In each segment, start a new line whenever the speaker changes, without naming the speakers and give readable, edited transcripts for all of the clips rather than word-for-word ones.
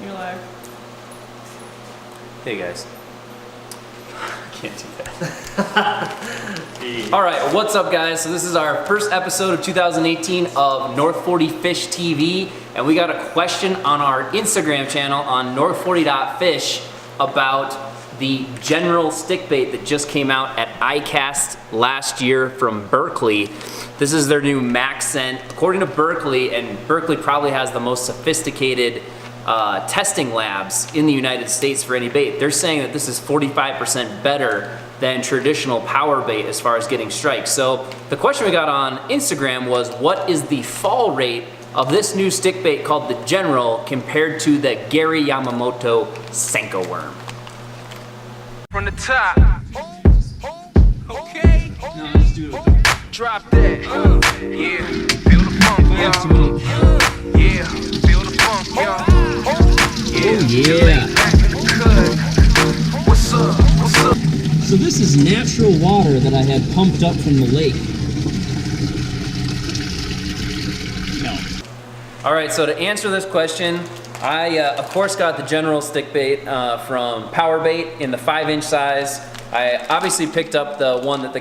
You're live.
Hey guys. Can't do that. All right, what's up guys? So this is our first episode of 2018 of North 40 Fish TV, and we got a question on our Instagram channel on north40.fish about the general stick bait that just came out at ICAST last year from Berkley. This is their new MaxScent. According to Berkley, and Berkley probably has the most sophisticated testing labs in the United States for any bait. They're saying that this is 45% better than traditional power bait as far as getting strikes. So the question we got on Instagram was, what is the fall rate of this new stick bait called the General compared to the Gary Yamamoto Senko worm?
From the top. Okay.
No, let's do it.
Drop that. Yeah. Feel the funk, y'all. Yeah. Feel the funk, y'all.
Yeah.
What's up? What's up?
So this is natural water that I had pumped up from the lake. No. All right, so to answer this question, I of course got the General stick bait from Power Bait in the 5-inch size. I obviously picked up the one that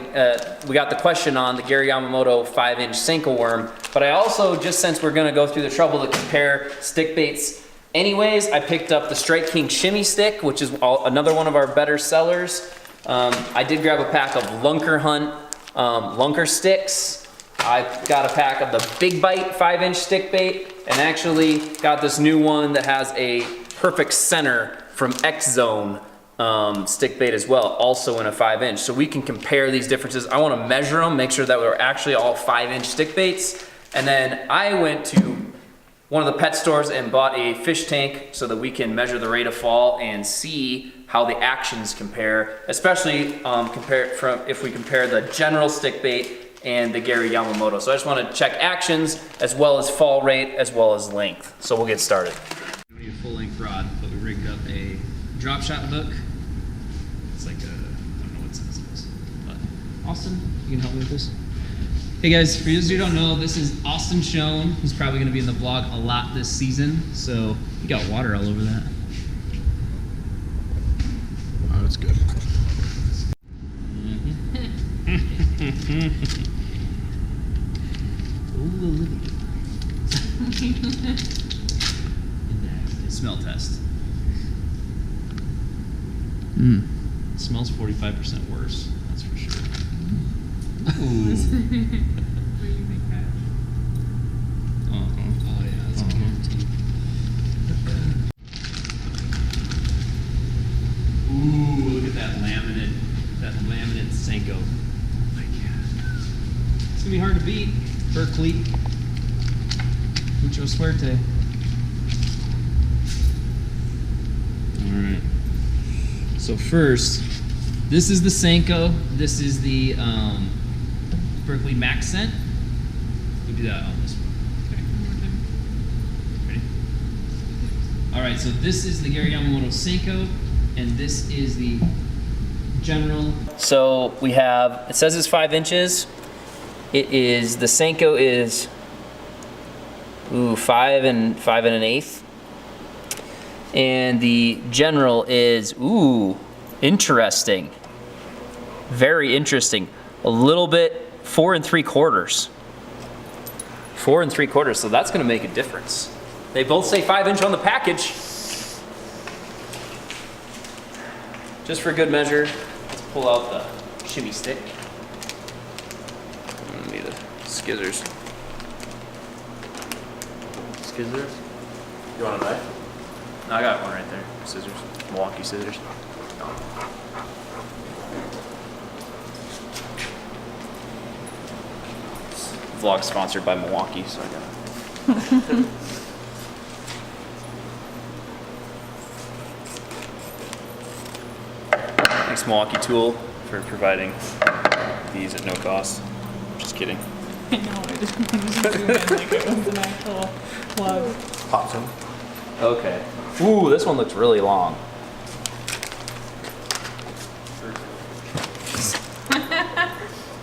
we got the question on, the Gary Yamamoto 5-inch Senko worm, but I also, just since we're gonna go through the trouble to compare stick baits anyways, I picked up the Strike King Shimmy Stick, which is another one of our better sellers. I did grab a pack of Lunker Hunt Lunker sticks. I got a pack of the Big Bite 5-inch stick bait, and actually got this new one that has a perfect center from X Zone stick bait as well, also in a 5-inch. So we can compare these differences. I want to measure them, make sure that we're actually all 5-inch stick baits. And then I went to one of the pet stores and bought a fish tank so that we can measure the rate of fall and see how the actions compare, especially if we compare the General stick bait and the Gary Yamamoto. So I just want to check actions as well as fall rate as well as length. So we'll get started. We need a full length rod, but we rigged up a drop shot hook. It's like a, I don't know what size it is, but Austin, you can help me with this? Hey guys, for those who don't know, this is Austin Schoen. He's probably gonna be in the vlog a lot this season, so you got water all over that.
Oh, that's good.
Smell test. It smells 45% worse, that's for sure.
What do you think, Pat?
Oh yeah, that's good.
Ooh, look at that laminate Senko. Oh my God. It's gonna be hard to beat. Berkley. Mucho suerte. Alright. So first, this is the Senko. This is the Berkley MaxScent. We'll do that on this one.
Okay, one more time.
Ready? Alright, so this is the Gary Yamamoto Senko, and this is the General. So we have, it says it's 5 inches. It is, the Senko is 5 and 1/8. And the General is, interesting. Very interesting. A little bit 4 3/4. 4 3/4, so that's gonna make a difference. They both say 5-inch on the package. Just for good measure, let's pull out the shimmy stick. I need the skizzers. Skizzers?
You want a knife?
No, I got one right there. Scissors. Milwaukee scissors. Vlog sponsored by Milwaukee, so I got it. Thanks, Milwaukee Tool, for providing these at no cost. Just kidding.
I know, I just zoom in like it was an actual plug.
Pops in.
Okay. Ooh, this one looks really long.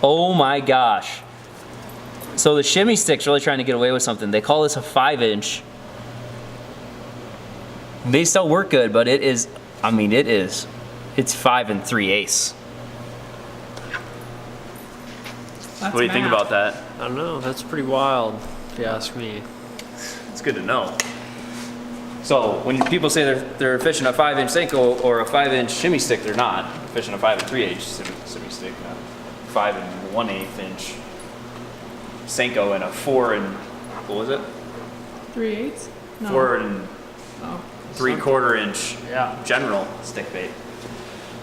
Oh my gosh. So the shimmy stick's really trying to get away with something. They call this a 5-inch. They still work good, but it is, I mean, it's 5 3/8.
That's
What do you think
math.
about that?
I don't know. That's pretty wild, if you ask me.
It's good to know. So when people say they're fishing a 5-inch Senko or a 5-inch shimmy stick, they're not. They're fishing a 5 3/8 shimmy stick, not 5 1/8 inch Senko and a 4 what was it?
3/8? No.
4
Oh.
3/4 inch
Yeah.
general stick bait.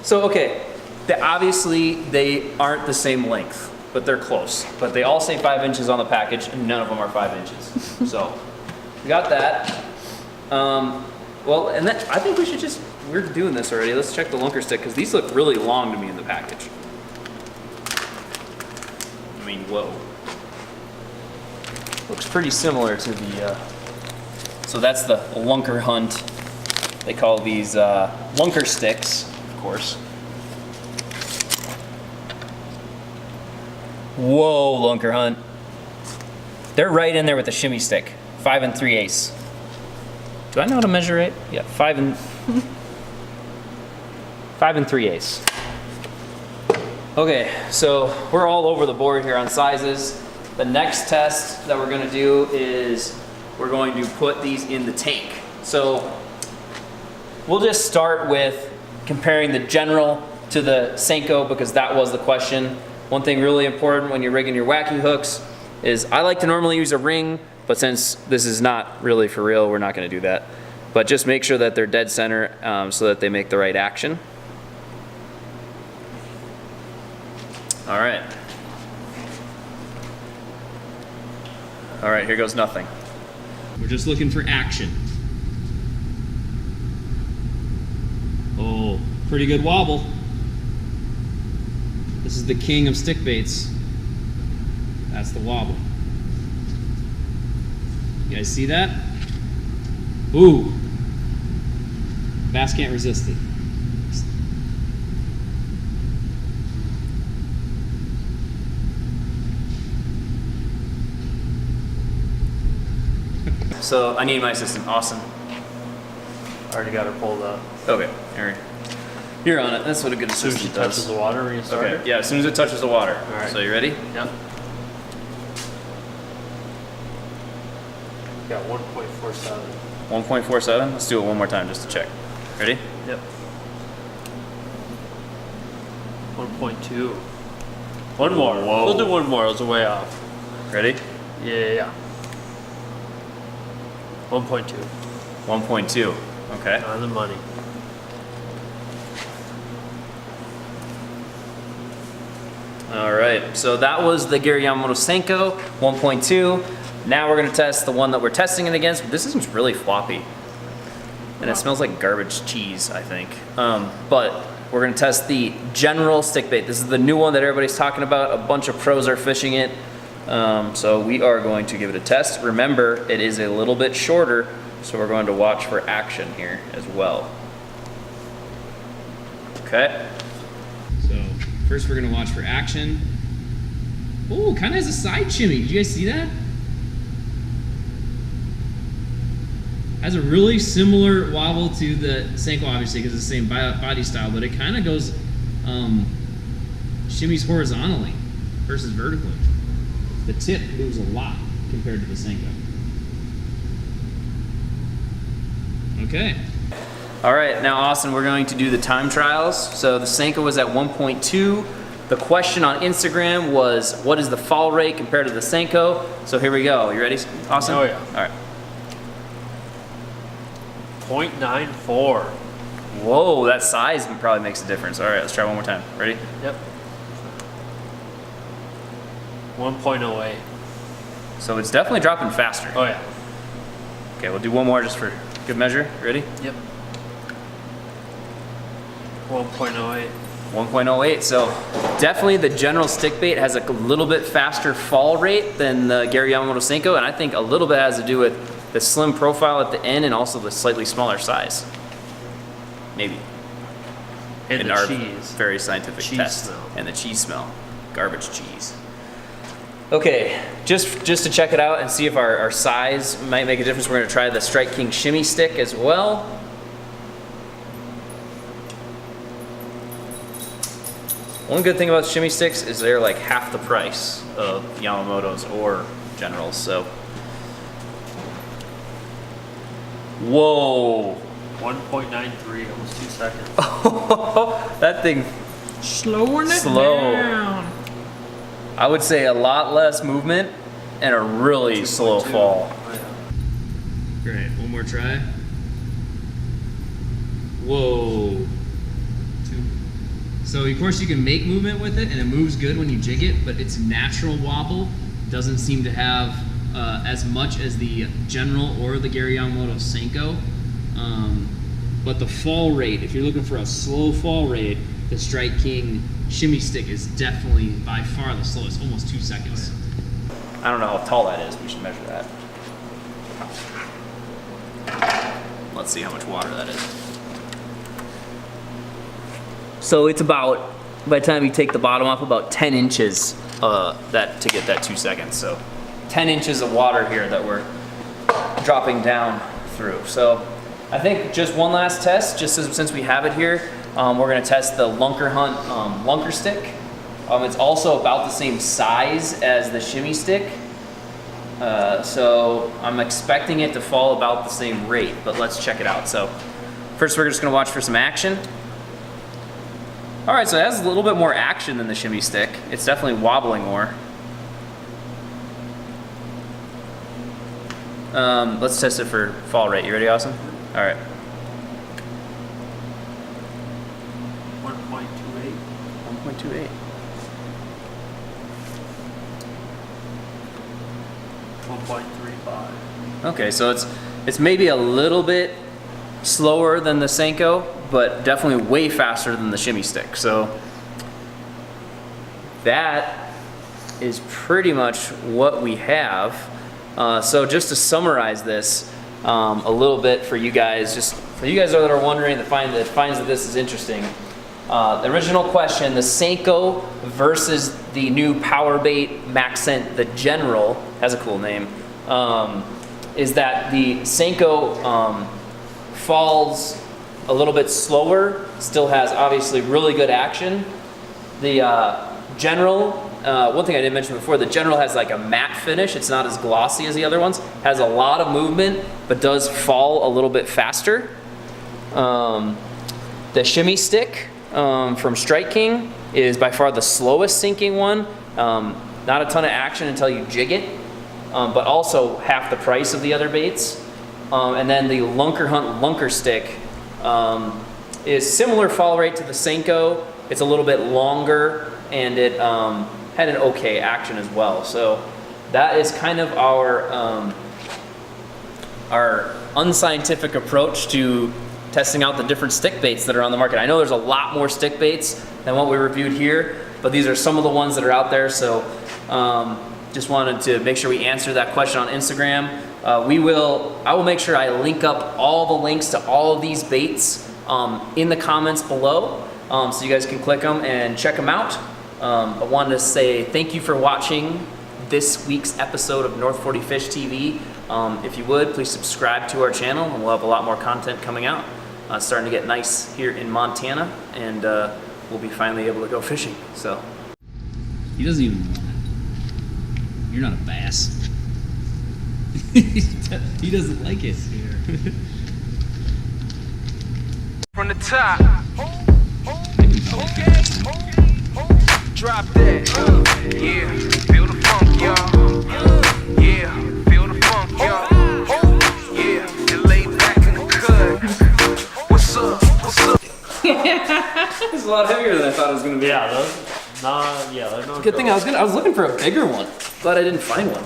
So okay, obviously they aren't the same length, but they're close. But they all say 5 inches on the package, and none of them are 5 inches. So we got that. Well, and then I think we should we're doing this already. Let's check the lunker stick, because these look really long to me in the package. I mean, whoa. Looks pretty similar to the, so that's the lunker hunt. They call these lunker sticks, of course. Whoa, lunker hunt. They're right in there with the shimmy stick. 5 3/8. Do I know how to measure it? Yeah, 5 3/8. Okay, so we're all over the board here on sizes. The next test that we're gonna do is we're going to put these in the tank. So we'll just start with comparing the general to the Senko, because that was the question. One thing really important when you're rigging your wacky hooks is I like to normally use a ring, but since this is not really for real, we're not gonna do that. But just make sure that they're dead center so that they make the right action. All right. All right, here goes nothing. We're just looking for action. Oh, pretty good wobble. This is the king of stick baits. That's the wobble. You guys see that? Ooh. Bass can't resist it. So I need my assistant, Austin.
Already got her pulled up.
Okay, Aaron. You're on it. That's what a good
As soon as she
assistant
touches
does.
the water when you start
Okay,
it.
yeah, as soon as it touches the water.
All right.
So you ready?
Yep. Got 1.47.
1.47. Let's do it one more time just to check. Ready?
Yep. 1.2. One more.
Whoa.
We'll do one more. It was way off.
Ready?
Yeah. 1.2.
1.2. Okay.
On the money.
All right. So that was the Gary Yamamoto Senko 1.2. Now we're gonna test the one that we're testing it against. This is really floppy, and it smells like garbage cheese, I think. But we're gonna test the general stick bait. This is the new one that everybody's talking about. A bunch of pros are fishing it. So we are going to give it a test. Remember, it is a little bit shorter, so we're going to watch for action here as well. Okay. So first we're gonna watch for action. Ooh, kind of has a side shimmy. Did you guys see that? Has a really similar wobble to the Senko, obviously, because it's the same body style, but it kind of goes, shimmies horizontally versus vertically. The tip moves a lot compared to the Senko. Okay. All right, now Austin, we're going to do the time trials. So the Senko was at 1.2. The question on Instagram was, what is the fall rate compared to the Senko? So here we go. You ready, Austin?
Oh, yeah.
All right.
0.94.
Whoa, that size probably makes a difference. All right, let's try one more time. Ready?
Yep. 1.08.
So it's definitely dropping faster.
Oh yeah.
Okay, we'll do one more just for good measure. Ready?
Yep. 1.08.
1.08. So definitely the general stick bait has a little bit faster fall rate than the Gary Yamamoto Senko, and I think a little bit has to do with the slim profile at the end and also the slightly smaller size. Maybe.
And
in
the
our
cheese.
very scientific
Cheese
test.
smell.
And the cheese smell. Garbage cheese. Okay, just to check it out and see if our size might make a difference, we're gonna try the Strike King shimmy stick as well. One good thing about shimmy sticks is they're like half the price of Yamamoto's or General's, so. Whoa.
1.93, almost 2 seconds.
That thing,
Slowing it
Slow.
down.
I would say a lot less movement and a really slow fall.
Oh, yeah.
Great, one more try. Whoa. So of course you can make movement with it and it moves good when you jig it, but its natural wobble doesn't seem to have as much as the General or the Gary Yamamoto Senko. But the fall rate, if you're looking for a slow fall rate, the Strike King shimmy stick is definitely by far the slowest, almost 2 seconds. I don't know how tall that is, we should measure that. Let's see how much water that is. So it's about, by the time you take the bottom off, about 10 inches that to get that 2 seconds. So 10 inches of water here that we're dropping down through. So I think just one last test, just since we have it here, we're gonna test the Lunker Hunt Lunker stick. It's also about the same size as the shimmy stick. So I'm expecting it to fall about the same rate, but let's check it out. So first we're just gonna watch for some action. All right, so it has a little bit more action than the shimmy stick. It's definitely wobbling more. Let's test it for fall rate. You ready, Austin? All right.
1.28.
1.28.
1.35.
Okay, so it's maybe a little bit slower than the Senko, but definitely way faster than the shimmy stick. So that is pretty much what we have. So just to summarize this a little bit for you guys, just for you guys that are wondering, that finds that this is interesting. The original question, the Senko versus the new Berkley MaxScent, the General, has a cool name, is that the Senko falls a little bit slower, still has obviously really good action. The General, one thing I didn't mention before, the General has like a matte finish. It's not as glossy as the other ones. Has a lot of movement, but does fall a little bit faster. The shimmy stick from Strike King is by far the slowest sinking one. Not a ton of action until you jig it, but also half the price of the other baits. And then the Lunker Hunt Lunker stick is similar fall rate to the Senko. It's a little bit longer, and it had an okay action as well. So that is kind of our unscientific approach to testing out the different stick baits that are on the market. I know there's a lot more stick baits than what we reviewed here, but these are some of the ones that are out there. So just wanted to make sure we answer that question on Instagram. I will make sure I link up all the links to all of these baits in the comments below, so you guys can click them and check them out. I wanted to say thank you for watching this week's episode of North 40 Fish TV. If you would, please subscribe to our channel, and we'll have a lot more content coming out. It's starting to get nice here in Montana, and we'll be finally able to go fishing. So
he doesn't even want it. You're not a bass. He doesn't like it.
From the top. Okay. Drop that. Yeah, feel the funk, y'all. Yeah, feel the funk, y'all. Yeah, you lay back in the cut. What's up? What's up?
it's a lot heavier than I thought it was going to be.
Yeah, those, they're no
Good thing I was looking for a bigger one. Glad I didn't find one.